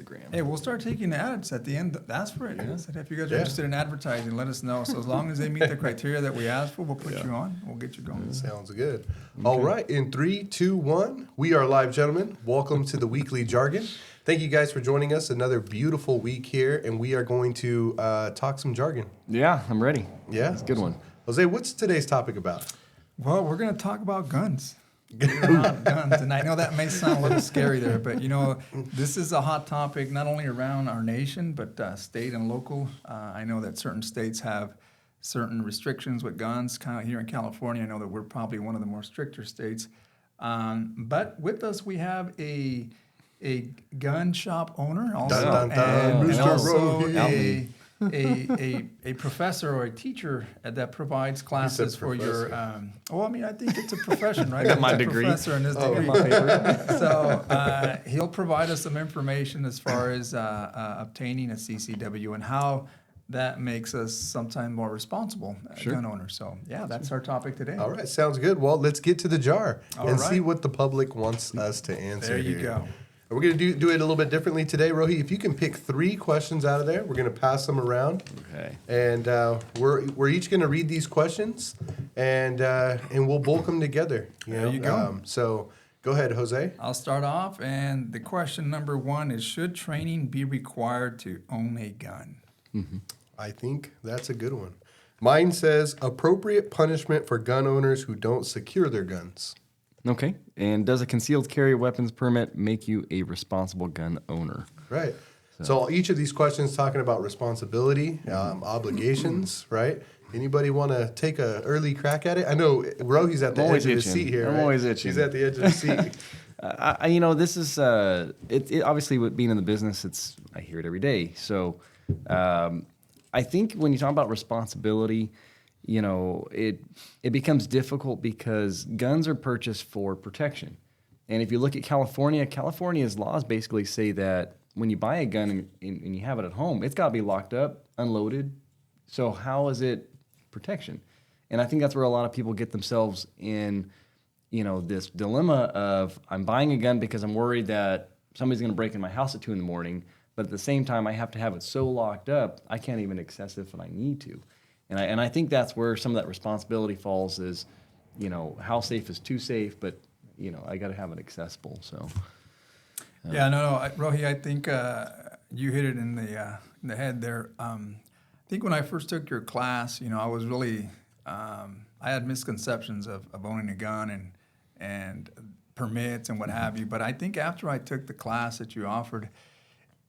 Instagram. Hey, we'll start taking ads at the end. Ask for it. Yeah. I said, if you guys are interested in advertising, let us know. So as long as they meet the criteria that we asked for, we'll put you on. We'll get you going. Sounds good. All right. In 3, 2, 1, we are live, gentlemen. Welcome to the weekly jargon. Thank you guys for joining us. Another beautiful week here, and we are going to talk some jargon. Yeah, I'm ready. Yeah? It's a good one. Jose, what's today's topic about? Well, we're going to talk about guns. Guns. And I know that may sound a little scary there, but, you know, this is a hot topic not only around our nation, but state and local. I know that certain states have certain restrictions with guns. Kind of here in California, I know that we're probably one of the more stricter states. But with us, we have a gun shop owner also, Dun, dun, dun. and Mr. also Rohi. a professor or a teacher that provides classes for your. Well, I mean, I think it's a profession, right? I got my It's a degree. Professor in his degree. So he'll provide us some information as far as obtaining a CCW and how that makes us sometimes more responsible gun owners. So yeah, that's our topic today. All right, sounds good. Well, let's get to the jar and right. see what the public wants us to answer. There you here. go. We're going to do it a little bit differently today. Rohi, if you can pick 3 questions out of there, we're going to pass them around. Okay. And we're each going to read these questions, and we'll bulk them together. There you go. So go ahead, Jose. I'll start off, and the question number 1 is: should training be required to own a gun? I think that's a good one. Mine says appropriate punishment for gun owners who don't secure their guns. Okay. And does a concealed carry weapons permit make you a responsible gun owner? Right. So each of these questions talking about responsibility, obligations, right? Anybody want to take an early crack at it? I know Rohi's at the edge of the seat here. I'm right? always itching. He's at the edge of the seat. This is it obviously with being in the business, I hear it every day. So I think when you talk about responsibility, it becomes difficult because guns are purchased for protection. And if you look at California's laws basically say that when you buy a gun and you have it at home, it's got to be locked up, unloaded. So how is it protection? And I think that's where a lot of people get themselves in, this dilemma of I'm buying a gun because I'm worried that somebody's going to break in my house at 2 a.m, but at the same time I have to have it so locked up I can't even access it when I need to. And I think that's where some of that responsibility falls is, how safe is too safe, but, I got to have it accessible. So. Yeah, no, Rohi, I think you hit it in the head there. I think when I first took your class, I was really, I had misconceptions of owning a gun and permits and what have you. But I think after I took the class that you offered,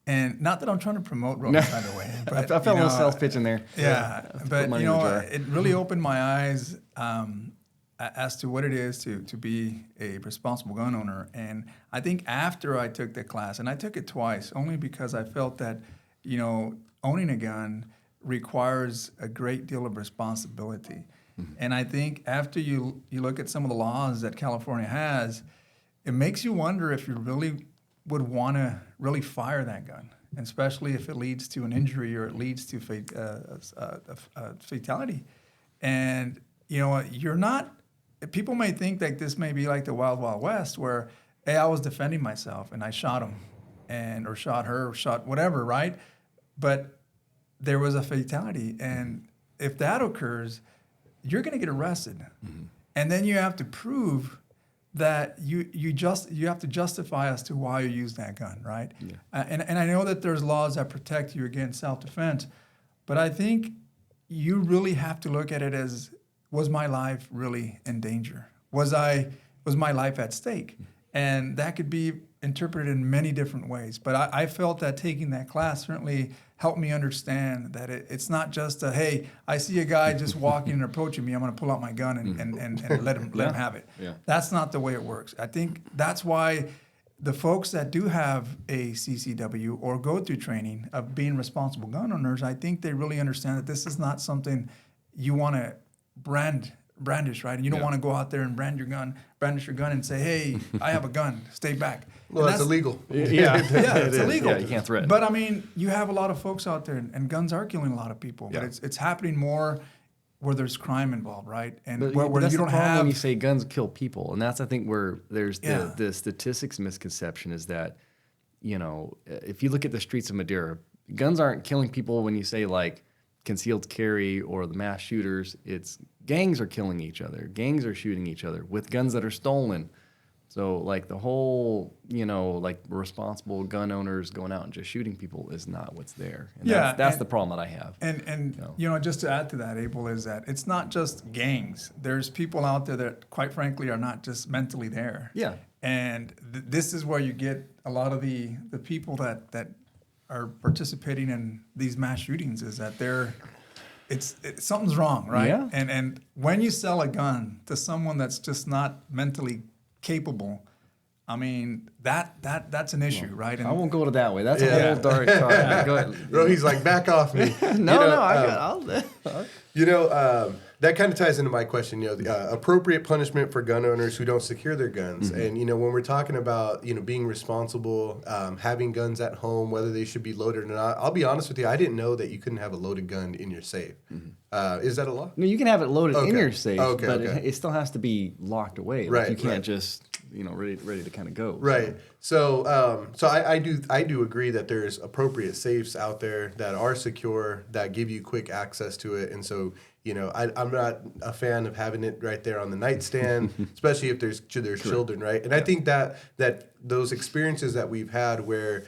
and not that I'm trying to promote Rohi, by the way. But, I felt a little sales pitch in there. Yeah, but money in the jar. it really opened my eyes as to what it is to be a responsible gun owner. And I think after I took the class, and I took it twice, only because I felt that, owning a gun requires a great deal of responsibility. Mm-hmm. And I think after you look at some of the laws that California has, it makes you wonder if you really would want to really fire that gun, and especially if it leads to an injury or it leads to fatality. And, you're not, people may think that this may be like the Wild Wild West where, hey, I was defending myself and I shot him or shot her or shot whatever, right? But there was a fatality. And if that occurs, you're going to get arrested. Mm-hmm. And then you have to prove that you have to justify as to why you use that gun, right? Yeah. And I know that there's laws that protect you against self-defense, but I think you really have to look at it as, was my life really in danger? Was my life at stake? And that could be interpreted in many different ways. But I felt that taking that class certainly helped me understand that it's not just hey, I see a guy just walking and approaching me, I'm going to pull out my gun and let him have it. Yeah. That's not the way it works. I think that's why the folks that do have a CCW or go through training of being responsible gun owners, I think they really understand that this is not something you want to brandish, right? And you don't want to go out there and brandish your gun and say, hey, I have a gun, stay back. Well, that's illegal. Yeah, it's illegal. Yeah, you can't threaten. But I mean, you have a lot of folks out there, and guns are killing a lot of people. Yeah. But it's happening more where there's crime involved, right? And where you don't have when you say guns kill people, and that's I think where there's the statistics misconception is that if you look at the streets of Madeira, guns aren't killing people when you say like concealed carry or the mass shooters. It's gangs are killing each other. Gangs are shooting each other with guns that are stolen. So like the whole, like responsible gun owners going out and just shooting people is not what's there. And that's the problem that I have. And just to add to that, Abel, is that it's not just gangs. There's people out there that, quite frankly, are not just mentally there. Yeah. And this is where you get a lot of the people that are participating in these mass shootings is that something's wrong, right? Yeah. And when you sell a gun to someone that's just not mentally capable, I mean that's an issue, right? And I won't go to that way. That's a whole dark topic. Go ahead. Bro, he's like, back off me. I'll That kind of ties into my question. The appropriate punishment for gun owners who don't secure their guns, and when we're talking about being responsible, having guns at home, whether they should be loaded or not. I'll be honest with you, I didn't know that you couldn't have a loaded gun in your safe. Is that a law? No, you can have it loaded in your safe, Okay, but okay. It still has to be locked away. Like Right, you can't right. just ready to kind of go. Right. So I do agree that there's appropriate safes out there that are secure that give you quick access to it, and so I'm not a fan of having it right there on the nightstand, especially if there's children, right? And I think that those experiences that we've had where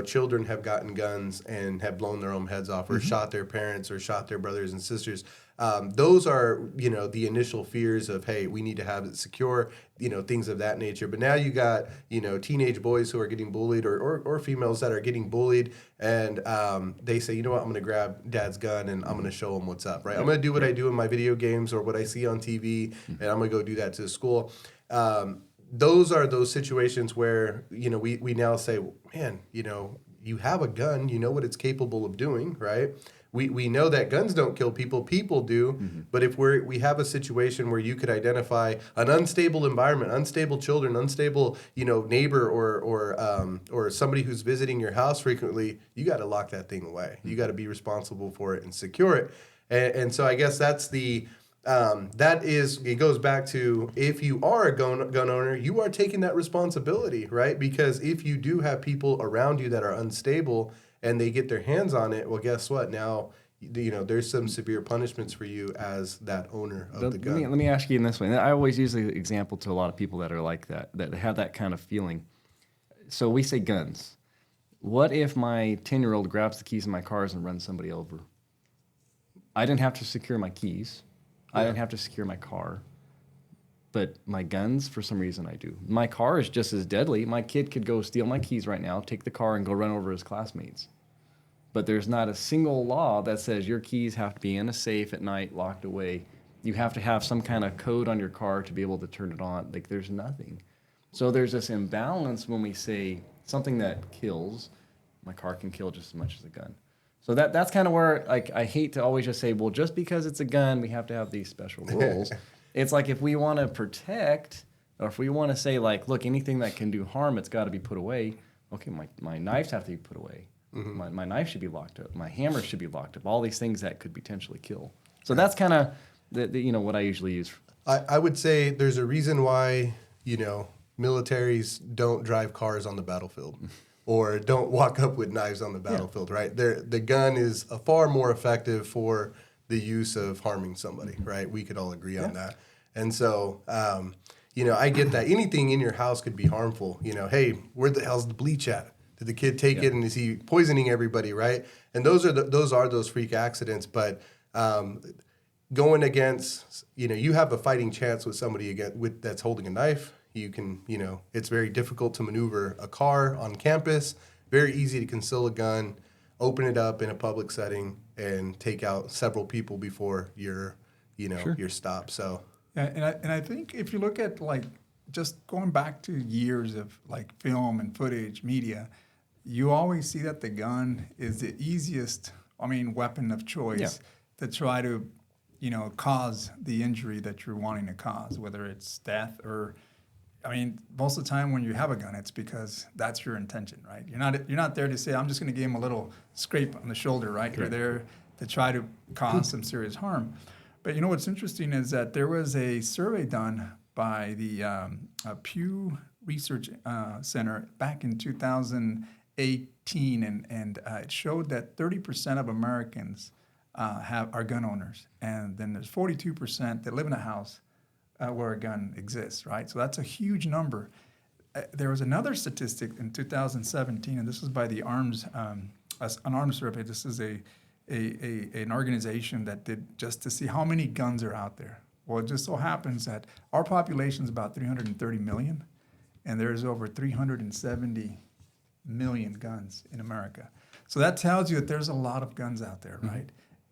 children have gotten guns and have blown their own heads off or shot their parents or shot their brothers and sisters. Those are, the initial fears of, hey, we need to have it secure, things of that nature. But now you got, teenage boys who are getting bullied or females that are getting bullied. And they say, you know what, I'm going to grab dad's gun and I'm going to show him what's up, right? I'm going to do what I do in my video games or what I see on TV, and I'm going to go do that to the school. Those are those situations where, we now say, man, you have a gun, you know what it's capable of doing, right? We know that guns don't kill people, people do. But if we have a situation where you could identify an unstable environment, unstable children, unstable neighbor or somebody who's visiting your house frequently, you got to lock that thing away. You got to be responsible for it and secure it. And so I guess that's it goes back to, if you are a gun owner, you are taking that responsibility, right? Because if you do have people around you that are unstable and they get their hands on it, well, guess what? Now, there's some severe punishments for you as that owner of the gun. Let me ask you in this way. And I always use the example to a lot of people that are like that have that kind of feeling. So we say guns. What if my 10-year-old grabs the keys in my cars and runs somebody over? I didn't have to secure my keys. I didn't have to secure my car. But my guns, for some reason, I do. My car is just as deadly. My kid could go steal my keys right now, take the car, and go run over his classmates. But there's not a single law that says your keys have to be in a safe at night, locked away. You have to have some kind of code on your car to be able to turn it on. Like, there's nothing. So there's this imbalance when we say something that kills. My car can kill just as much as a gun. So that's kind of where, like, I hate to always just say, well, just because it's a gun, we have to have these special rules. It's like, if we want to protect, or if we want to say, like, look, anything that can do harm, it's got to be put away. Okay, my knives have to be put away. My knife should be locked up. My hammer should be locked up. All these things that could potentially kill. So that's kind of what I usually use. I would say there's a reason why militaries don't drive cars on the battlefield or don't walk up with knives on the battlefield, right? The gun is far more effective for the use of harming somebody, right? We could all agree on that. And so, I get that anything in your house could be harmful. Hey, where the hell's the bleach at? Did the kid take it and is he poisoning everybody, right? And those are those freak accidents. But going against, you have a fighting chance with somebody that's holding a knife. You can, it's very difficult to maneuver a car on campus. Very easy to conceal a gun, open it up in a public setting, and take out several people before you're stopped. So, and I think if you look at, like, just going back to years of, like, film and footage, media, you always see that the gun is the easiest, weapon of choice to try to, cause the injury that you're wanting to cause, whether it's death or, most of the time when you have a gun, it's because that's your intention, right? You're not there to say, I'm just going to give him a little scrape on the shoulder, right? You're there to try to cause some serious harm. But what's interesting is that there was a survey done by the Pew Research Center back in 2008, 2018, and it showed that 30% of Americans are gun owners, and then there's 42% that live in a house where a gun exists, right? So that's a huge number. There was another statistic in 2017, and this was by the an arms survey. This is an organization that did just to see how many guns are out there. Well, it just so happens that our population is about 330 million, and there's over 370 million guns in America. So that tells you that there's a lot of guns out there, right?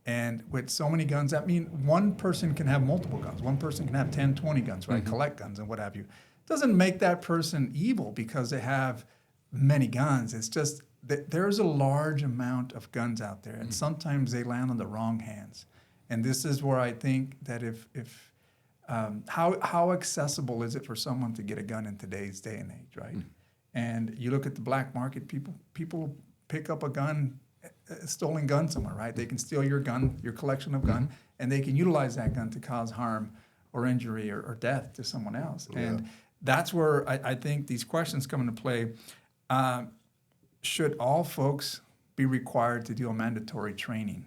And with so many guns, that means one person can have multiple guns. One person can have 10, 20 guns, right? Collect guns and what have you. Doesn't make that person evil because they have many guns. It's just that there's a large amount of guns out there, and sometimes they land on the wrong hands. And this is where I think that how accessible is it for someone to get a gun in today's day and age, right? And you look at the black market, people pick up a gun, a stolen gun somewhere, right? They can steal your gun, your collection of gun, and they can utilize that gun to cause harm or injury or death to someone else. Yeah. And that's where I think these questions come into play. Should all folks be required to do a mandatory training,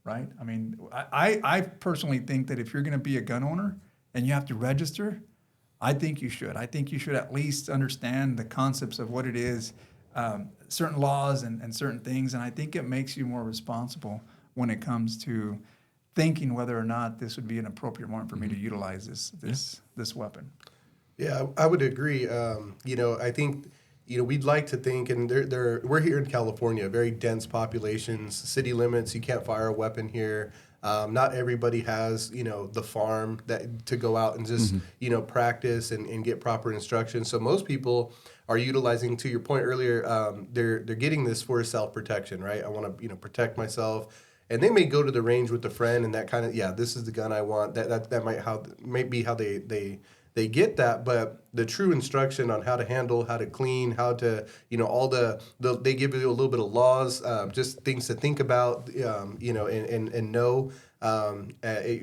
right? I mean, I personally think that if you're going to be a gun owner and you have to register, I think you should. I think you should at least understand the concepts of what it is, certain laws and certain things, and I think it makes you more responsible when it comes to thinking whether or not this would be an appropriate moment for me to utilize this weapon. Yeah, I would agree. I think, we'd like to think, and we're here in California, very dense populations, city limits. You can't fire a weapon here. Not everybody has, the farm to go out and just, practice and get proper instruction. So most people are utilizing, to your point earlier, they're getting this for self-protection, right? I want to, protect myself. And they may go to the range with a friend and that kind of, this is the gun I want. That might be how they get that, but the true instruction on how to handle, how to clean, how to, they give you a little bit of laws, just things to think about, and know,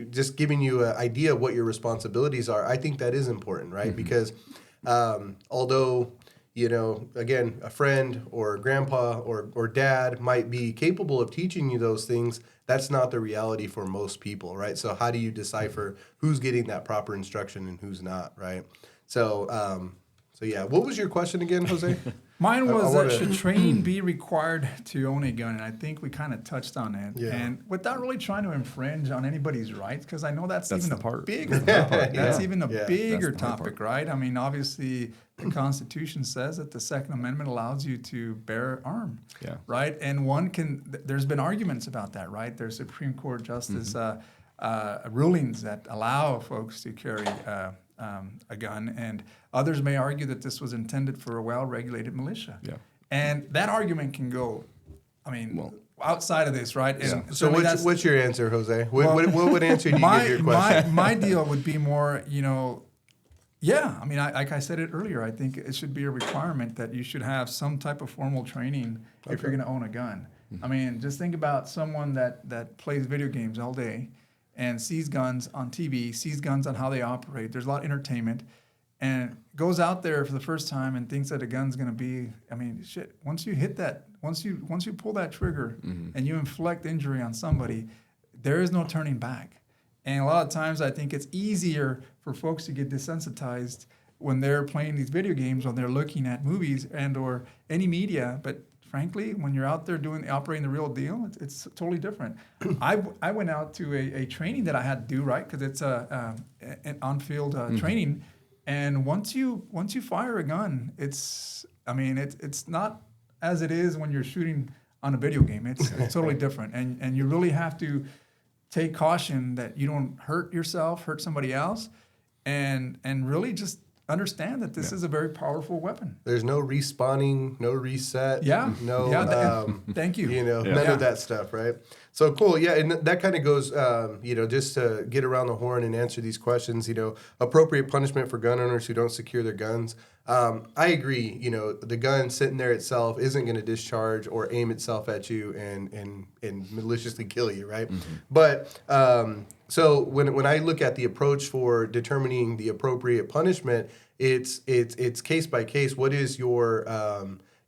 just giving you an idea of what your responsibilities are. I think that is important, right? Because although, again, a friend or grandpa or dad might be capable of teaching you those things, that's not the reality for most people, right? So how do you decipher who's getting that proper instruction and who's not, right? So yeah. What was your question again, Jose? Mine was should training be required to own a gun? And I think we kind of touched on it. Yeah. And without really trying to infringe on anybody's rights, because I know that's even a bigger topic. That's even a bigger topic, right? I mean, obviously, the Constitution says that the Second Amendment allows you to bear arms, right? And there's been arguments about that, right? There's Supreme Court justice rulings that allow folks to carry a gun, and others may argue that this was intended for a well-regulated militia. Yeah. And that argument can go, outside of this, right? And so what's your answer, Jose? What would answer do you give your question? My deal would be more, like I said it earlier, I think it should be a requirement that you should have some type of formal training if you're going to own a gun. I mean, just think about someone that plays video games all day and sees guns on TV, sees guns on how they operate. There's a lot of entertainment, and goes out there for the first time and thinks that a gun's going to be, once you hit that, once you pull that trigger and you inflict injury on somebody, there is no turning back. And a lot of times I think it's easier for folks to get desensitized when they're playing these video games, when they're looking at movies and or any media, but frankly, when you're out there operating the real deal, it's totally different. I went out to a training that I had to do, right? Because it's an on-field training, and once you fire a gun, it's not as it is when you're shooting on a video game. It's totally different, and you really have to take caution that you don't hurt yourself, hurt somebody else, and really just understand that this is a very powerful weapon. There's no respawning, no reset. Thank you. None of that stuff, right? So cool. Yeah, and that kind of goes, just to get around the horn and answer these questions, appropriate punishment for gun owners who don't secure their guns. I agree, the gun sitting there itself isn't going to discharge or aim itself at you and maliciously kill you, right? But so when I look at the approach for determining the appropriate punishment, it's case by case. What is your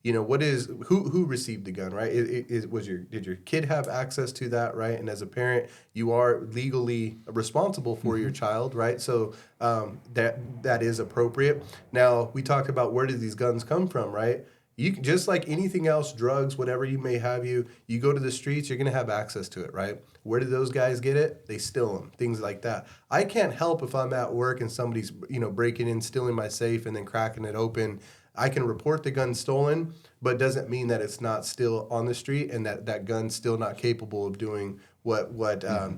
what is who received the gun, right? Did your kid have access to that, right? And as a parent, you are legally responsible for your child, right? So that is appropriate. Now we talked about where did these guns come from, right? You can, just like anything else, drugs, whatever you may have, you go to the streets, you're gonna have access to it, right? Where did those guys get it? They steal them, things like that. I can't help if I'm at work and somebody's breaking in, stealing my safe, and then cracking it open. I can report the gun stolen, but doesn't mean that it's not still on the street and that gun's still not capable of doing what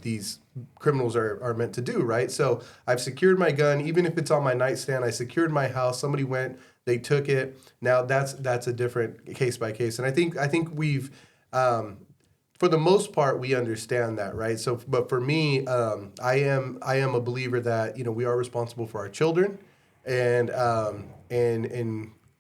these criminals are meant to do, right? So I've secured my gun, even if it's on my nightstand. I secured my house. Somebody went, they took it. Now that's a different case by case, and I think we've. For the most part, we understand that, right? So, but for me, I am a believer that we are responsible for our children, and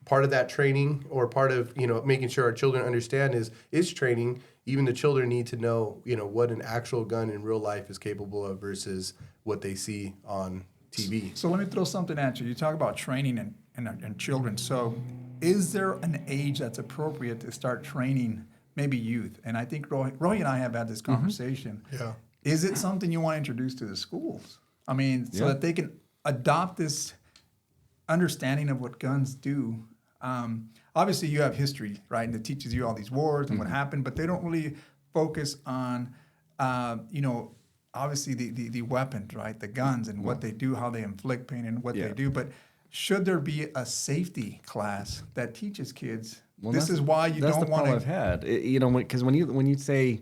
part of that training, or part of making sure our children understand is training. Even the children need to know what an actual gun in real life is capable of versus what they see on TV. So let me throw something at you. You talk about training and children. So is there an age that's appropriate to start training maybe youth? And I think Roy and I have had this conversation. Yeah. Is it something you want to introduce to the schools? I mean, so that they can adopt this understanding of what guns do. Obviously, you have history, right? And it teaches you all these wars and what happened, but they don't really focus on, obviously the weapons, right? The guns and what they do, how they inflict pain and what they do. But should there be a safety class that teaches kids? Well, this is why you that's don't the want problem to. I've had. Because when you say,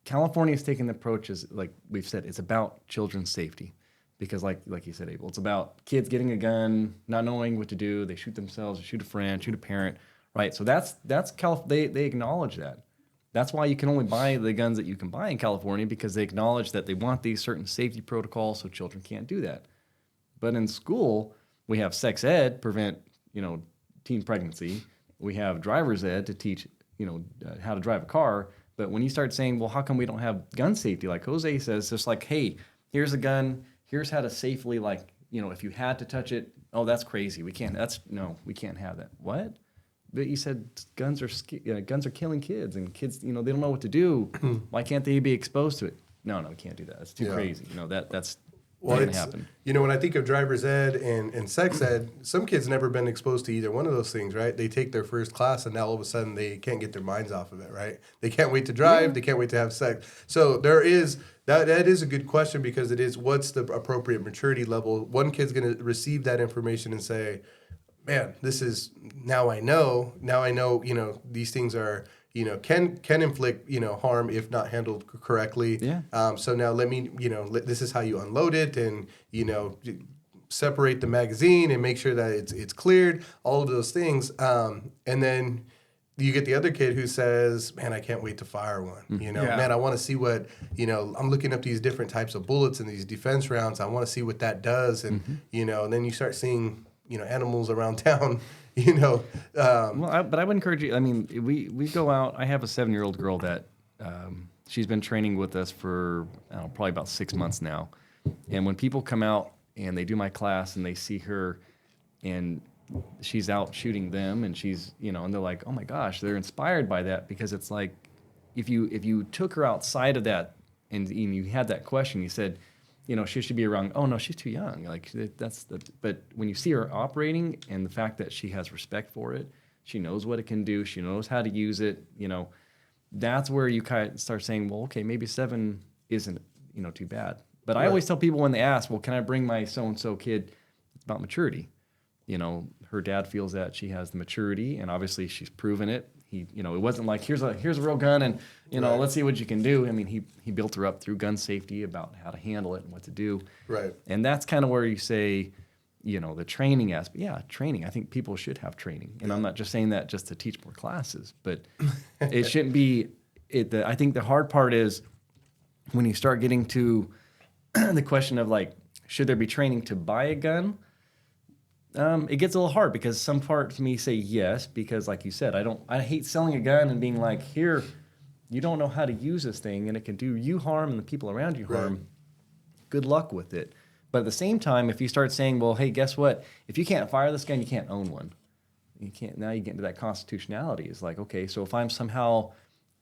California's taken the approach is like we've said, it's about children's safety, because like you said, Abel, it's about kids getting a gun, not knowing what to do. They shoot themselves, shoot a friend, shoot a parent, right? So that's they acknowledge that. That's why you can only buy the guns that you can buy in California, because they acknowledge that they want these certain safety protocols so children can't do that. But in school, we have sex ed, prevent teen pregnancy. We have driver's ed to teach how to drive a car. But when you start saying, well, how come we don't have gun safety? Like Jose says, just like, hey, here's a gun. Here's how to safely, if you had to touch it, oh, that's crazy. We can't have that. What? But you said guns are killing kids, and kids, they don't know what to do. Why can't they be exposed to it? No, we can't do that. It's too crazy. That's not going to happen. When I think of driver's ed and sex ed, some kids never been exposed to either one of those things, right? They take their first class, and now all of a sudden they can't get their minds off of it, right? They can't wait to drive. They can't wait to have sex. So there is that is a good question, because it is, what's the appropriate maturity level? One kid's going to receive that information and say, man, this is, now I know, these things are, can inflict, harm if not handled correctly. Yeah. So now let me, this is how you unload it, and, separate the magazine and make sure that it's cleared, all of those things. And then you get the other kid who says, man, I can't wait to fire one. Man, I want to see what, I'm looking up these different types of bullets and these defense rounds. I want to see what that does. And, and then you start seeing, animals around town, But I would encourage you. I mean, we go out. I have a 7-year-old girl that she's been training with us for probably about 6 months now. And when people come out and they do my class and they see her, and she's out shooting them, and she's and they're like, oh my gosh, they're inspired by that, because it's like if you took her outside of that and you had that question, you said, she should be around. Oh no, she's too young. Like but when you see her operating, and the fact that she has respect for it, she knows what it can do, she knows how to use it. That's where you kind of start saying, well, okay, maybe 7 isn't too bad. But I always tell people when they ask, well, can I bring my so and so kid? It's about maturity. Her dad feels that she has the maturity, and obviously she's proven it. It wasn't like here's a real gun, and let's see what you can do. I mean, he built her up through gun safety, about how to handle it and what to do. Right. And that's kind of where you say, the training aspect. Yeah, training. I think people should have training, and I'm not just saying that just to teach more classes, but it shouldn't be. I think the hard part is when you start getting to the question of should there be training to buy a gun? It gets a little hard, because some parts of me say yes, because like you said, I hate selling a gun and being like, here, you don't know how to use this thing, and it can do you harm and the people around you harm. Right. Good luck with it. But at the same time, if you start saying, well, hey, guess what? If you can't fire this gun, you can't own one. You can't, now you get into that constitutionality. It's like, okay, so if I'm somehow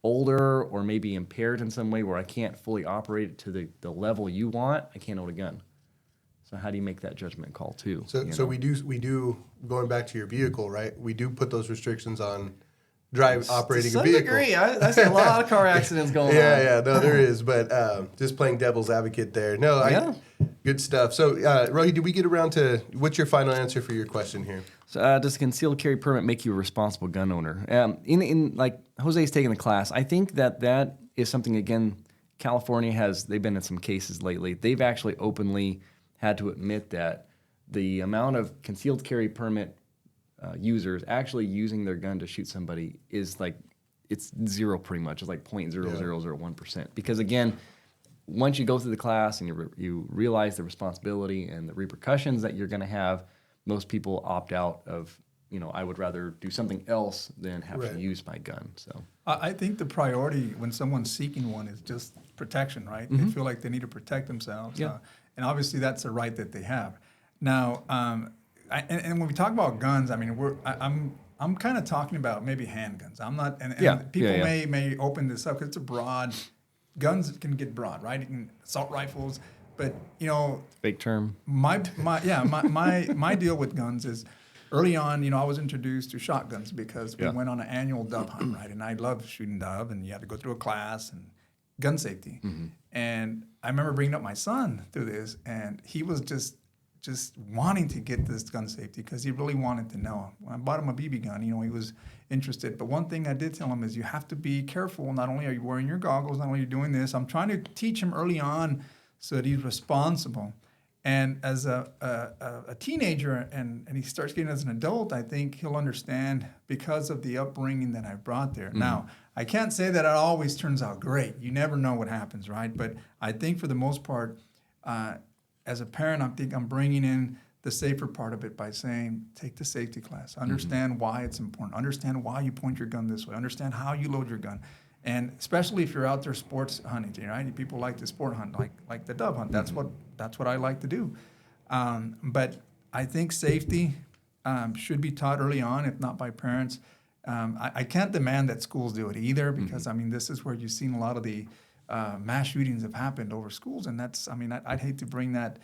older or maybe impaired in some way where I can't fully operate it to the level you want, I can't own a gun. So how do you make that judgment call too? So, you so know? we do going back to your vehicle, right? We do put those restrictions on operating to a some vehicle. degree, I see a lot of car accidents going on. Yeah, no, there is, but just playing devil's advocate there. No, Yeah. Good stuff. So, Rohi, did we get around to what's your final answer for your question here? So does a concealed carry permit make you a responsible gun owner? In like Jose's taking the class, I think that is something, again, California they've been in some cases lately. They've actually openly had to admit that the amount of concealed carry permit users actually using their gun to shoot somebody is like, it's zero pretty much. It's like 0.0001%. Because again, once you go through the class and you realize the responsibility and the repercussions that you're going to have, most people opt out of, I would rather do something else than have Right. to use my gun. So I think the priority when someone's seeking one is just protection, right? They feel like they need to protect themselves. Yeah. And obviously that's a right that they have. Now, and when we talk about guns, I mean, I'm kind of talking about maybe handguns. I'm not, and Yeah. people Yeah. may open this up because it's a broad, guns can get broad, right? You can, assault rifles, but fake term. my deal with guns is early on, I was introduced to shotguns because we Yeah. went on an annual dove hunt, right? And I love shooting dove, and you had to go through a class and gun safety. And I remember bringing up my son through this, and he was just wanting to get this gun safety because he really wanted to know. When I bought him a BB gun, he was interested. But one thing I did tell him is you have to be careful. Not only are you wearing your goggles, not only are you doing this, I'm trying to teach him early on so that he's responsible. And as a teenager and he starts getting as an adult, I think he'll understand because of the upbringing that I brought there. Now, I can't say that it always turns out great. You never know what happens, right? But I think for the most part, as a parent, I think I'm bringing in the safer part of it by saying, take the safety class. Understand why it's important. Understand why you point your gun this way. Understand how you load your gun. And especially if you're out there sports hunting, right? People like to sport hunt, like the dove hunt. That's what I like to do. But I think safety should be taught early on, if not by parents. I can't demand that schools do it either because, I mean, this is where you've seen a lot of the mass shootings have happened over schools. And that's, I mean, I'd hate to bring that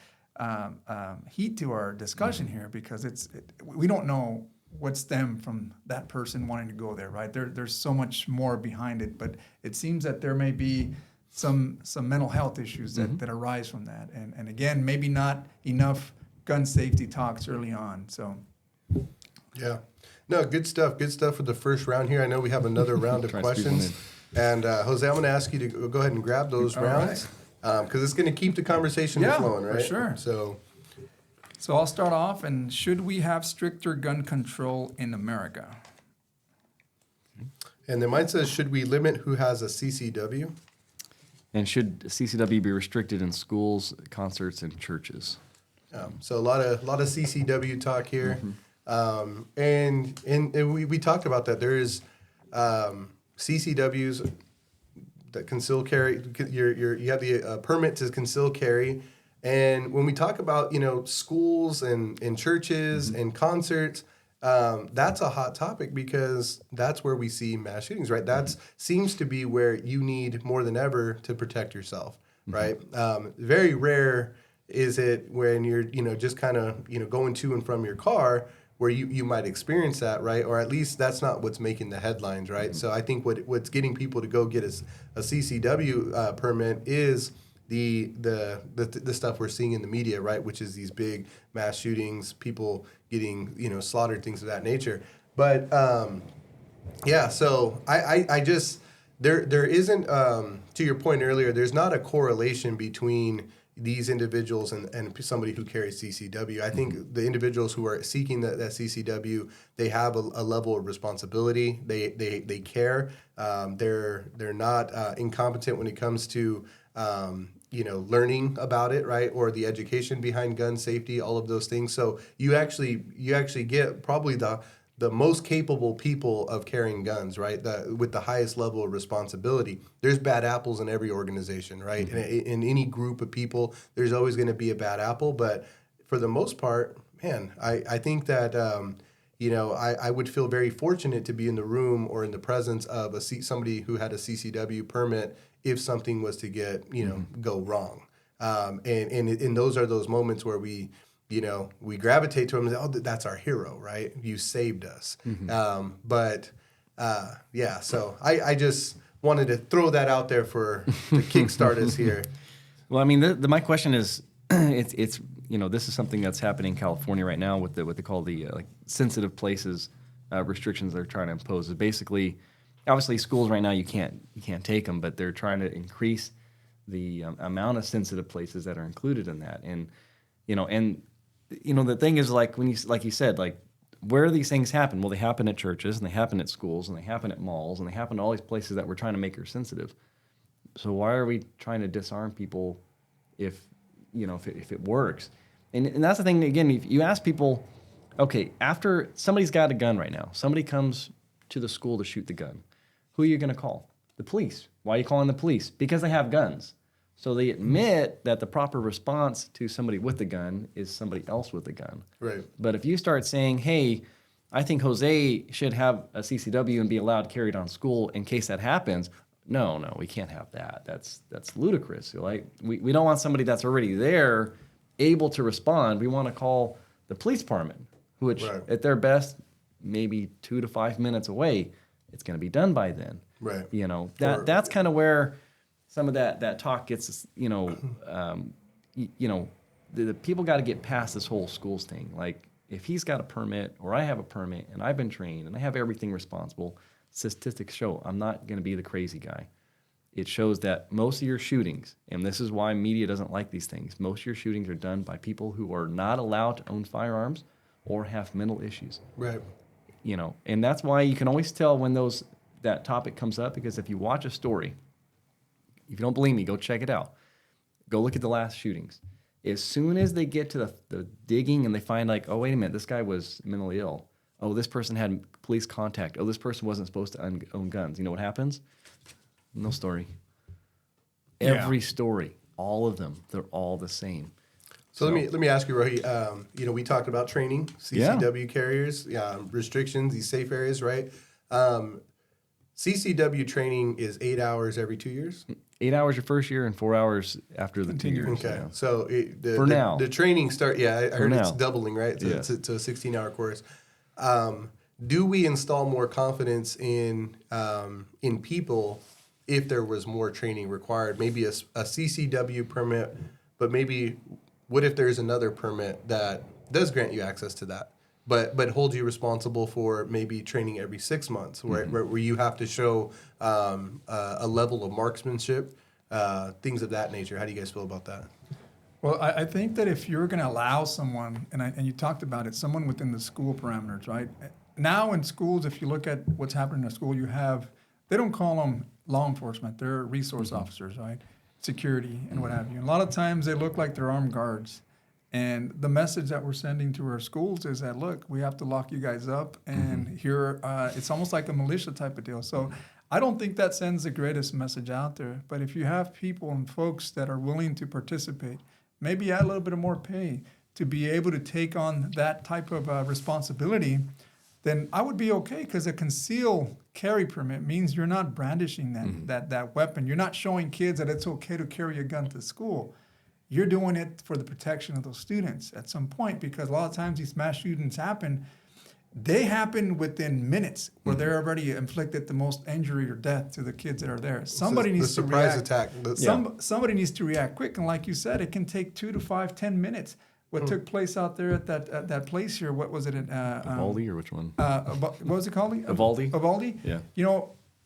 heat to our discussion here because we don't know what stemmed from that person wanting to go there, right? There's so much more behind it, but it seems that there may be some mental health issues that arise from that. And again, maybe not enough gun safety talks early on. So, Yeah. No, good stuff. Good stuff for the first round here. I know we have another round of Try to squeeze one questions. And Jose, I'm going to ask you to go ahead and grab those All rounds because it's going to keep the conversation Yeah, flowing, for right? sure. So I'll start off. And should we have stricter gun control in America? And then mine says, should we limit who has a CCW? And should CCW be restricted in schools, concerts, and churches? So a lot of CCW talk here, and we talked about that. There is CCWs that conceal carry. You have the permit to conceal carry, and when we talk about schools and churches and concerts, that's a hot topic because that's where we see mass shootings. Right, that seems to be where you need more than ever to protect yourself. Right, very rare is it when you're just kind of going to and from your car where you might experience that, right? Or at least that's not what's making the headlines, right? So I think what's getting people to go get a CCW permit is the stuff we're seeing in the media, right? Which is these big mass shootings, people getting slaughtered, things of that nature. But yeah, so I just there isn't to your point earlier, there's not a correlation between these individuals and somebody who carries CCW. I think the individuals who are seeking that CCW, they have a level of responsibility. They care. They're not incompetent when it comes to learning about it, right? Or the education behind gun safety, all of those things. So you actually get probably the most capable people of carrying guns, right? With the highest level of responsibility. There's bad apples in every organization, right? In any group of people, there's always going to be a bad apple. But for the most part, man, I think that, I would feel very fortunate to be in the room or in the presence of somebody who had a CCW permit if something was to get, go wrong. And those are those moments where we gravitate to him and say, oh, that's our hero, right? You saved us. So I just wanted to throw that out there to kickstart us here. Well, I mean, my question is, it's this is something that's happening in California right now with what they call the like sensitive places restrictions they're trying to impose. Is basically, obviously, schools right now you can't take them, but they're trying to increase the amount of sensitive places that are included in that. And the thing is, like like you said, like where these things happen. Well, they happen at churches, and they happen at schools, and they happen at malls, and they happen at all these places that we're trying to make her sensitive. So why are we trying to disarm people if it works? And that's the thing. Again, if you ask people, okay, after somebody's got a gun right now, somebody comes to the school to shoot the gun, who are you going to call? The police. Why are you calling the police? Because they have guns. So they admit that the proper response to somebody with a gun is somebody else with a gun. Right. But if you start saying, hey, I think Jose should have a CCW and be allowed to carry it on school in case that happens, no, we can't have that. That's ludicrous. Like we don't want somebody that's already there able to respond. We want to call the police department, which at their best, maybe 2 to 5 minutes away. It's going to be done by then. Right. That's kind of where some of that talk gets, the people got to get past this whole schools thing. Like if he's got a permit or I have a permit and I've been trained and I have everything responsible, statistics show I'm not going to be the crazy guy. It shows that most of your shootings, and this is why media doesn't like these things, most of your shootings are done by people who are not allowed to own firearms or have mental issues. Right. And that's why you can always tell when that topic comes up, because if you watch a story, if you don't believe me, go check it out. Go look at the last shootings. As soon as they get to the digging and they find like, oh, wait a minute, this guy was mentally ill. Oh, this person had police contact. Oh, this person wasn't supposed to own guns. You know what happens? No story. Every story, all of them, they're all the same. So let me ask you, Rohi. We talked about training, CCW carriers, restrictions, these safe areas, right? CCW training is 8 hours every 2 years. 8 hours your first year and 4 hours after the 2 years. Okay, Yeah. so now the training start. Yeah, I heard it's now. doubling, right? So it's a 16-hour course. Do we install more confidence in people if there was more training required? Maybe a CCW permit, but maybe what if there's another permit that does grant you access to that, but holds you responsible for maybe training every 6 months, where you have to show a level of marksmanship, things of that nature? How do you guys feel about that? Well, I think that if you're going to allow someone, and you talked about it, someone within the school parameters, right? Now in schools, if you look at what's happening in a school, they don't call them law enforcement, they're resource officers, right? Security and what have you. And a lot of times they look like they're armed guards. And the message that we're sending to our schools is that, look, we have to lock you guys up, and here it's almost like a militia type of deal. So I don't think that sends the greatest message out there. But if you have people and folks that are willing to participate, maybe add a little bit of more pay to be able to take on that type of responsibility, then I would be okay, because a concealed carry permit means you're not brandishing that weapon. You're not showing kids that it's okay to carry a gun to school. You're doing it for the protection of those students at some point, because a lot of times these mass shootings happen. They happen within minutes, where they're already inflicted the most injury or death to the kids that are there. Somebody needs to react. The surprise attack. Somebody needs to react quick, and like you said, it can take 2 to 5, 10 minutes. What took place out there at that place here? What was it? Uvalde or which one? What was it called? Uvalde. Uvalde. Yeah.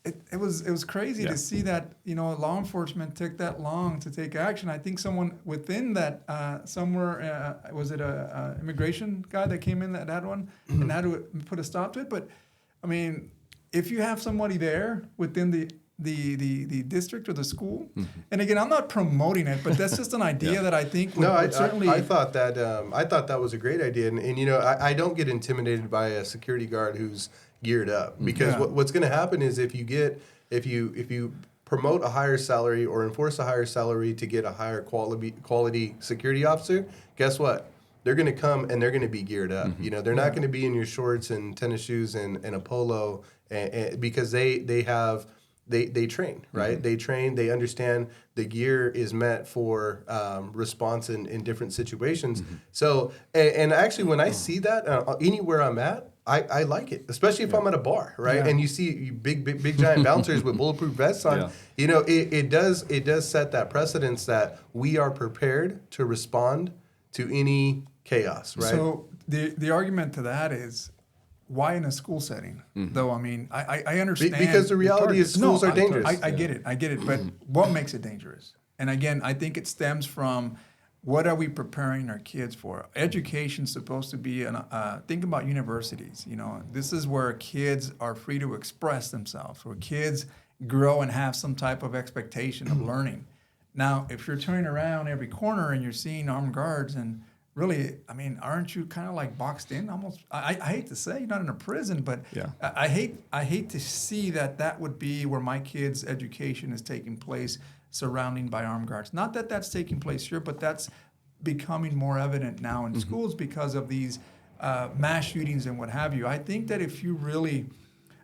It was crazy to see that law enforcement took that long to take action. I think someone within that somewhere was it a immigration guy that came in that had one and had to put a stop to it. But I mean, if you have somebody there within the district or the school, and again, I'm not promoting it, but that's just an idea that I think would certainly. I thought that was a great idea, and I don't get intimidated by a security guard who's geared up, because what's going to happen is if you promote a higher salary or enforce a higher salary to get a higher quality security officer, guess what? they're going to come and they're going to be geared up. You know, they're not going to be in your shorts and tennis shoes and a polo, and because they train, right? They train, they understand the gear is meant for response in different situations. So, and actually, when I see that anywhere I'm at, I like it, especially if I'm at a bar, right? Yeah. And you see big giant bouncers with bulletproof vests on. Yeah. You know, it does set that precedence that we are prepared to respond to any chaos, right? So the argument to that is, why in a school setting? Though, I mean, I understand. Because the reality is schools are dangerous. I get it. But what makes it dangerous? And again, I think it stems from what are we preparing our kids for? Education's supposed to be, think about universities. You know, this is where kids are free to express themselves, where kids grow and have some type of expectation of learning. Now, if you're turning around every corner and you're seeing armed guards and really, I mean, aren't you kind of like boxed in almost? I hate to say you're not in a prison, but Yeah. I hate to see that would be where my kids' education is taking place, surrounding by armed guards. Not that that's taking place here, but that's becoming more evident now in schools because of these mass shootings and what have you. I think that if you really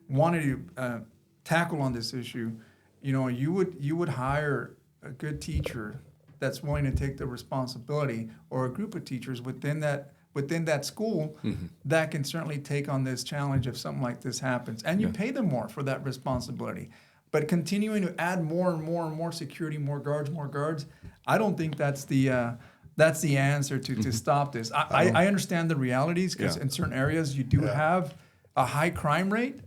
wanted to tackle on this issue, you know, you would hire a good teacher that's willing to take the responsibility, or a group of teachers within that school that can certainly take on this challenge if something like this happens. And you pay them more for that responsibility. But continuing to add more and more and more security, more guards, I don't think that's the answer to stop this. I understand the realities, because in certain areas you do have a high crime rate,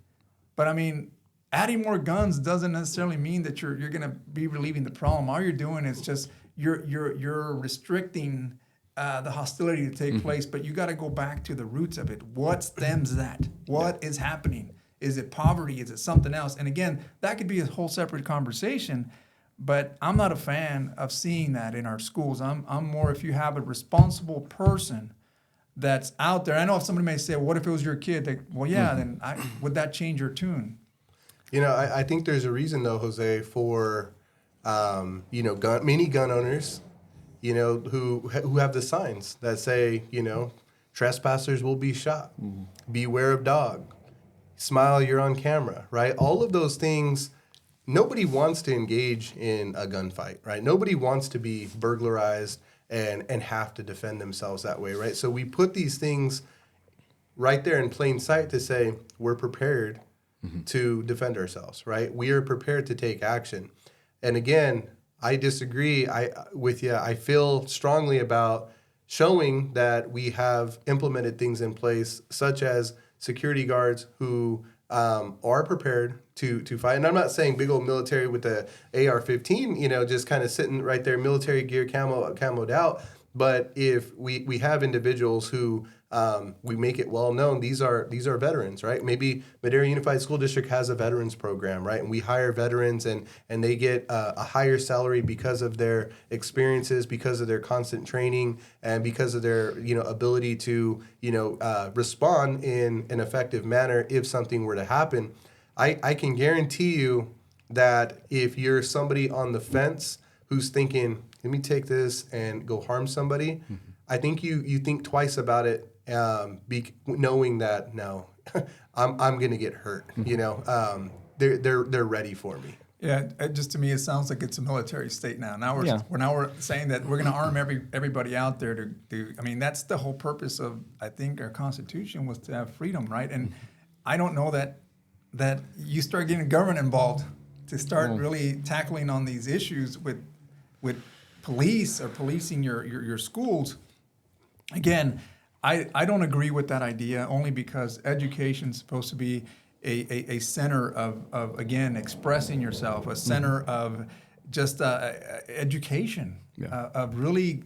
but I mean, adding more guns doesn't necessarily mean that you're going to be relieving the problem. All you're doing is just you're restricting the hostility to take place, but you got to go back to the roots of it. What stems that? What is happening? Is it poverty? Is it something else? And again, that could be a whole separate conversation, but I'm not a fan of seeing that in our schools. I'm more, if you have a responsible person that's out there. I know if somebody may say, well, what if it was your kid? Then would that change your tune? You know, I think there's a reason though, Jose, for you know, many gun owners, you know, who have the signs that say, you know, trespassers will be shot. Beware of dog. Smile, you're on camera, right? All of those things. Nobody wants to engage in a gunfight, right? Nobody wants to be burglarized and have to defend themselves that way, right? So we put these things right there in plain sight to say we're prepared to defend ourselves, right? We are prepared to take action. And again, I disagree with you. I feel strongly about showing that we have implemented things in place, such as security guards who are prepared to fight. And I'm not saying big old military with the AR-15, you know, just kind of sitting right there, military gear, camoed out. But if we have individuals who we make it well known, these are veterans, right? Maybe Madera Unified School District has a veterans program, right? And we hire veterans and they get a higher salary because of their experiences, because of their constant training, and because of their, you know, ability to, you know, respond in an effective manner if something were to happen. I can guarantee you that if you're somebody on the fence who's thinking, let me take this and go harm somebody, I think you think twice about it, knowing that no, I'm going to get hurt. You know, they're ready for me. Yeah, just to me, it sounds like it's a military state now. Now we're saying that we're going to arm everybody out there to. I mean, that's the whole purpose of, I think, our Constitution was to have freedom, right? And I don't know that you start getting government involved to start really tackling on these issues with police or policing your schools. Again, I don't agree with that idea, only because education is supposed to be a center of again, expressing yourself, a center of just education, of really,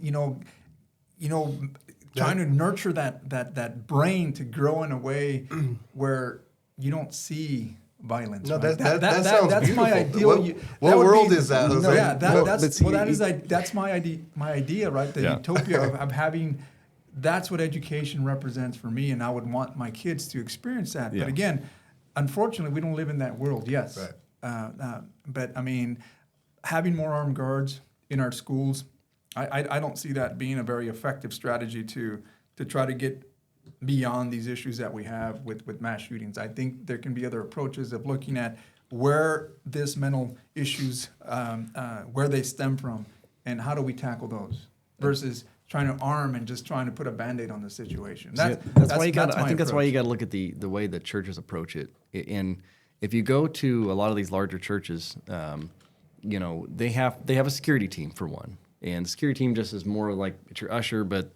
trying to nurture that brain to grow in a way where you don't see violence. No, right? that sounds that's beautiful. my ideal. What world is that, Jose? No, yeah, But that's my idea, right? The utopia of having. That's what education represents for me, and I would want my kids to experience that. Yeah. But again, unfortunately, we don't live in that world. Yes, Right. but I mean, having more armed guards in our schools, I don't see that being a very effective strategy to to try to get beyond these issues that we have with mass shootings. I think there can be other approaches of looking at where this mental issues, where they stem from, and how do we tackle those versus trying to arm and just trying to put a Band-Aid on the situation. That's why you got. I my think that's why approach. you got to look at the way that churches approach it. And if you go to a lot of these larger churches, you know, they have a security team for one, and the security team just is more like it's your usher, but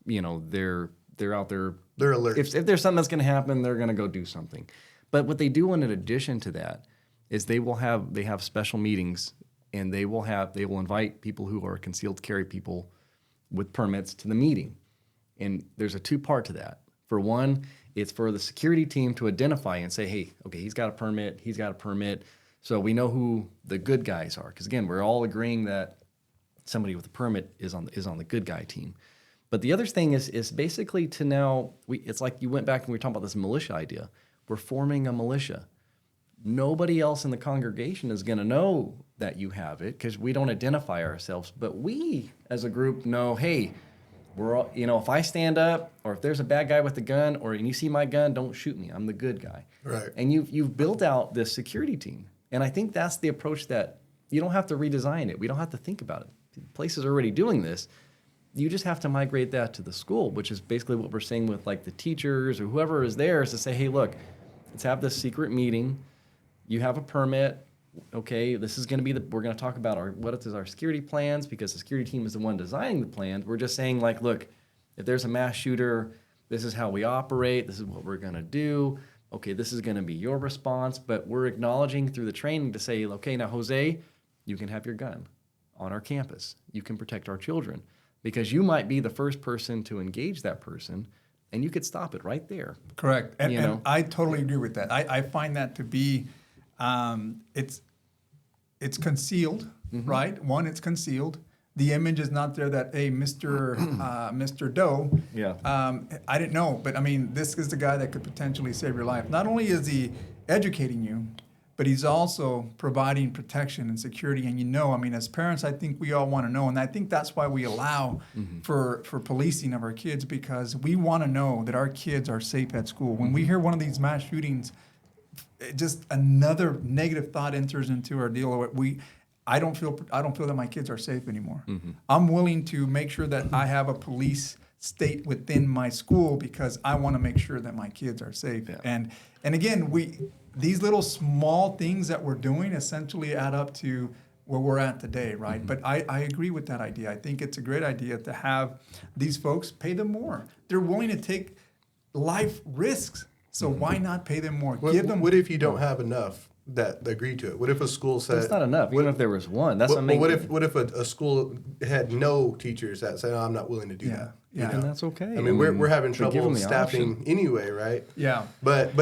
you know they're out there. They're alert. If there's something that's going to happen, they're going to go do something. But what they do in addition to that is they have special meetings, and they will invite people who are concealed carry people with permits to the meeting. And there's a two-part to that. For one, it's for the security team to identify and say, hey, okay, he's got a permit, so we know who the good guys are. Because again, we're all agreeing that somebody with a permit is on the good guy team. But the other thing is basically to now, it's like you went back and we were talking about this militia idea. We're forming a militia. Nobody else in the congregation is going to know that you have it because we don't identify ourselves. But we, as a group, know, hey, we're all, you know, if I stand up or if there's a bad guy with a gun or you see my gun, don't shoot me. I'm the good guy. Right. And you've built out this security team. And I think that's the approach that you don't have to redesign it. We don't have to think about it. Places are already doing this. You just have to migrate that to the school, which is basically what we're saying with like the teachers or whoever is there is to say, hey, look, let's have this secret meeting. You have a permit. Okay, this is going to be we're going to talk about what is our security plans because the security team is the one designing the plans. We're just saying like, look, if there's a mass shooter, this is how we operate. This is what we're going to do. Okay, this is going to be your response, but we're acknowledging through the training to say, okay, now Jose, you can have your gun on our campus. You can protect our children because you might be the first person to engage that person and you could stop it right there. Correct. And, You know? and I totally agree with that. I find that to be, it's concealed, right? One, it's concealed. The image is not there that, hey, Mr. Doe, Yeah. I didn't know, but I mean, this is the guy that could potentially save your life. Not only is he educating you, but he's also providing protection and security. And you know, I mean, as parents, I think we all want to know. And I think that's why we allow for policing of our kids, because we want to know that our kids are safe at school. When we hear one of these mass shootings, just another negative thought enters into our deal. I don't feel that my kids are safe anymore. I'm willing to make sure that I have a police state within my school because I want to make sure that my kids are safe. Yeah. And again, these little small things that we're doing essentially add up to where we're at today, right? But I agree with that idea. I think it's a great idea to have these folks pay them more. They're willing to take life risks. So why not pay them more? Give them. What if you don't have enough that agree to it? What if a school said That's not enough, even if there was one. That's what makes what if a school had no teachers that say, oh, I'm not willing to do Yeah, that? yeah. And that's okay. I mean, we're having to give them trouble the staffing option. anyway, right? Yeah. But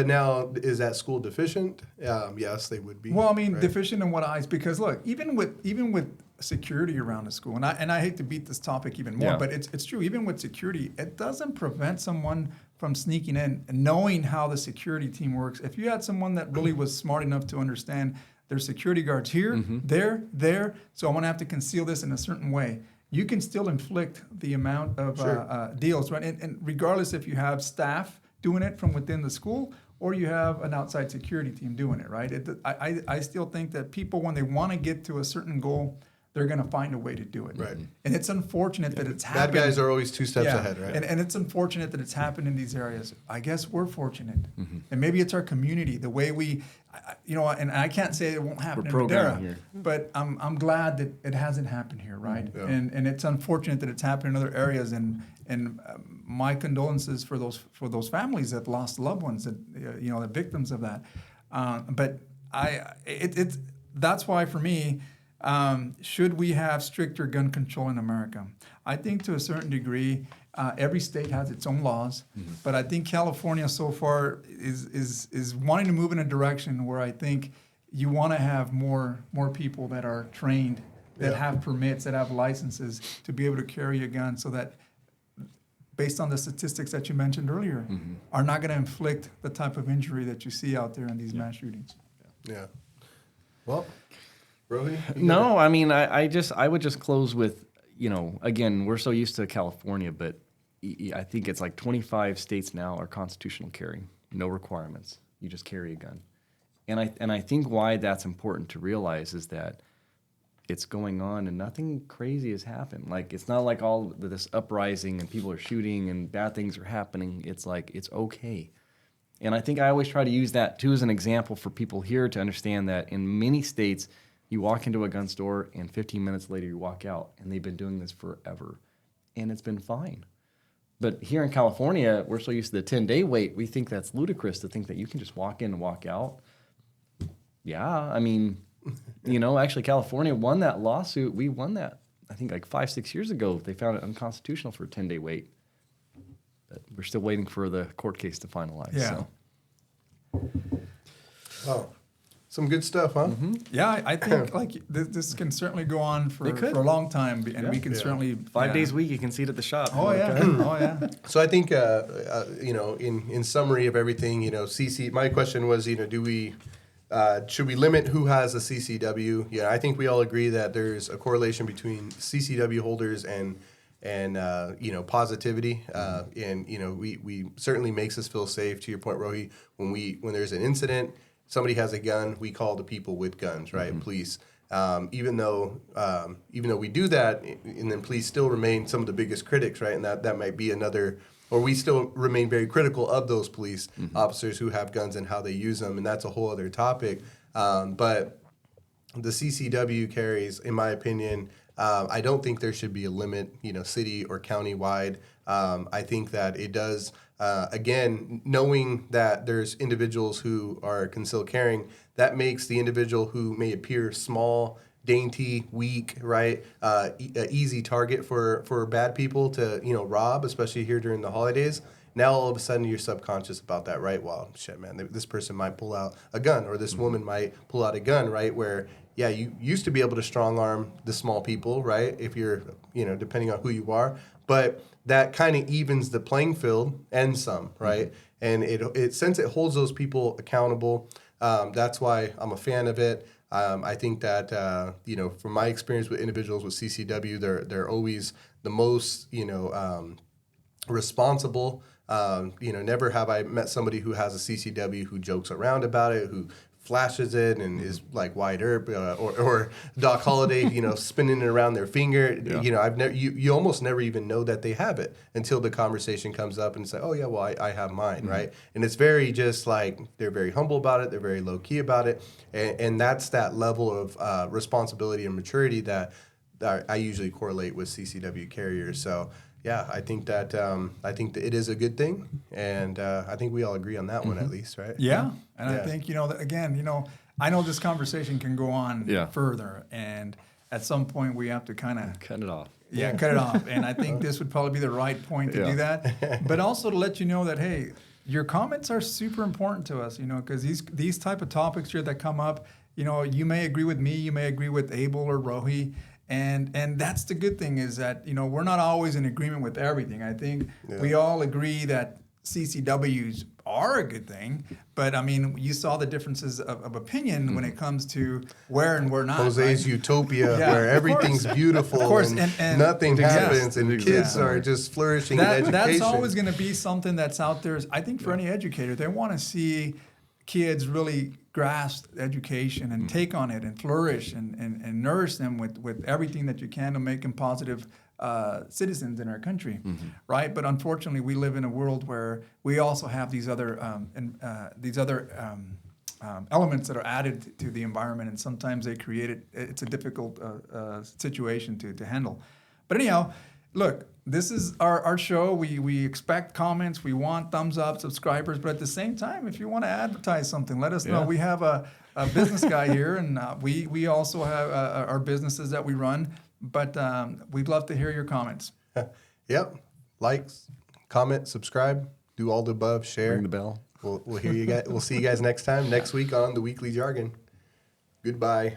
now is that school deficient? Yes, they would be. Well, I mean, right? deficient in what eyes? Because look, even with security around the school, and I hate to beat this topic even more, Yeah. but it's true. Even with security, it doesn't prevent someone from sneaking in and knowing how the security team works. If you had someone that really was smart enough to understand there's security guards here, there, so I'm gonna have to conceal this in a certain way. You can still inflict the amount of Sure. deals, right? And regardless if you have staff doing it from within the school or you have an outside security team doing it, right? I still think that people, when they want to get to a certain goal, they're going to find a way to do it. Right. And it's unfortunate that it's Bad happened. guys are always two steps Yeah. ahead, right? And it's unfortunate that it's happened in these areas. I guess we're fortunate. And maybe it's our community, the way and I can't say it won't happen We're in Madera, programmed here. but I'm glad that it hasn't happened here, right? Yeah. And it's unfortunate that it's happened in other areas. And my condolences for those families that lost loved ones, that the victims of that. But that's why for me. Should we have stricter gun control in America? I think to a certain degree, every state has its own laws, but I think California so far is wanting to move in a direction where I think you want to have more people that are trained, that Yeah. have permits, that have licenses to be able to carry a gun, so that based on the statistics that you mentioned earlier, are not going to inflict the type of injury that you see out there in these mass shootings. Yeah. Well, Rohi? you No, I mean, I would just close with, again, we're so used to California, but I think it's like 25 states now are constitutional carry, no requirements. You just carry a gun. And I think why that's important to realize is that it's going on and nothing crazy has happened. Like, it's not like all this uprising and people are shooting and bad things are happening. It's like, it's okay. And I think I always try to use that too as an example for people here to understand that in many states, you walk into a gun store and 15 minutes later you walk out, and they've been doing this forever. And it's been fine. But here in California, we're so used to the 10-day wait, we think that's ludicrous to think that you can just walk in and walk out. Yeah, I mean, actually California won that lawsuit. We won that, I think, like 5-6 years ago. They found it unconstitutional for a 10-day wait. But we're still waiting for the court case to finalize. Yeah. So. Oh, some good stuff, huh? Yeah, I think like this can certainly go on for It could. a long time, and we can Yeah. certainly 5 days a week, you can see it at the shop. Oh yeah, oh yeah. So I think, in summary of everything, CC. My question was, do we should we limit who has a CCW? Yeah, I think we all agree that there's a correlation between CCW holders and positivity, and we certainly makes us feel safe. To your point, Rohi, when there's an incident, somebody has a gun, we call the people with guns, right? Police. Even though we do that, and then police still remain some of the biggest critics, right? And that might be another, or we still remain very critical of those police officers who have guns and how they use them, and that's a whole other topic. But the CCW carries, in my opinion, I don't think there should be a limit, city or county wide. I think that it does. Again, knowing that there's individuals who are concealed carrying, that makes the individual who may appear small, dainty, weak, right, an easy target for bad people to rob, especially here during the holidays. Now all of a sudden you're subconscious about that, right? Well, shit, man, this person might pull out a gun, or this woman might pull out a gun, right? Where you used to be able to strong arm the small people, right? If you're, depending on who you are, but that kind of evens the playing field and some, right? And it since it holds those people accountable, that's why I'm a fan of it. I think that from my experience with individuals with CCW, they're always the most responsible. Never have I met somebody who has a CCW who jokes around about it, who flashes it and is like Wyatt Earp or Doc Holliday, spinning it around their finger. Yeah. I've never, you almost never even know that they have it until the conversation comes up and say, oh yeah, well I have mine, right? And it's very just like, they're very humble about it, they're very low key about it, and that's that level of responsibility and maturity that I usually correlate with CCW carriers. So yeah, I think that it is a good thing, and I think we all agree on that one at least, right? Yeah, and Yeah. I think that, again, I know this conversation can go on further, and at some point we have to kind of Cut it off. cut it off. And I think this would probably be the right point to do that, but also to let you know that hey, your comments are super important to us, because these type of topics here that come up, you may agree with me, you may agree with Abel or Rohi. And that's the good thing is that, we're not always in agreement with everything. I think we all agree that CCWs are a good thing, but I mean, you saw the differences of opinion when it comes to where and where not. Jose's right? utopia, Yeah, where of everything's course. beautiful Of course, and nothing happens, and kids are just flourishing in education. That's always going to be something that's out there. I think for any educator, they want to see kids really grasp education and take on it and flourish and nourish them with everything that you can to make them positive citizens in our country, right? But unfortunately, we live in a world where we also have these other elements that are added to the environment, and sometimes they create it. It's a difficult situation to handle. But anyhow, look, this is our show. We expect comments. We want thumbs up, subscribers. But at the same time, if you want to advertise something, let us know. We have a business guy here, and we also have our businesses that we run. But we'd love to hear your comments. Yep. Likes, comment, subscribe, do all the above, share. Ring the bell. We'll hear you guys. We'll see you guys next time, next week on the Weekly Jargon. Goodbye.